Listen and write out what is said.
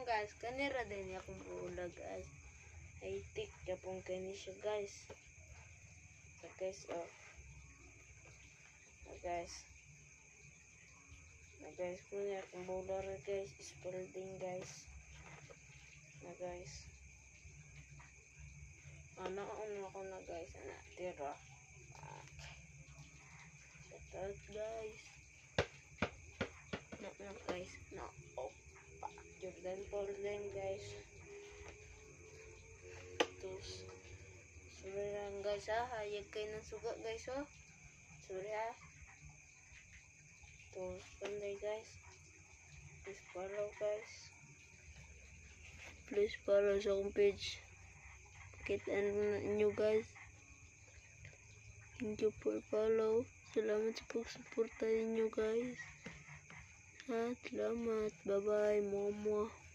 guys, kanira din akong bulag guys. Ay tik kapong kani siya guys. So guys, oh. Guys. Guys, punya akong bulag guys, spalding guys. Guys. Ano ako na guys, tira. Shout out guys. No guys, no. Opa. Jordan Polden guys. Terus sorry lang guys ha, hayag kayo ng suga guys oh. Sorry ha. Terus panday guys. Please follow guys. Please follow sa akong page. Kita nyo guys. Thank you for follow. Salamat sa pagsuporta ninyo guys. Salamat. Bye bye. Momo.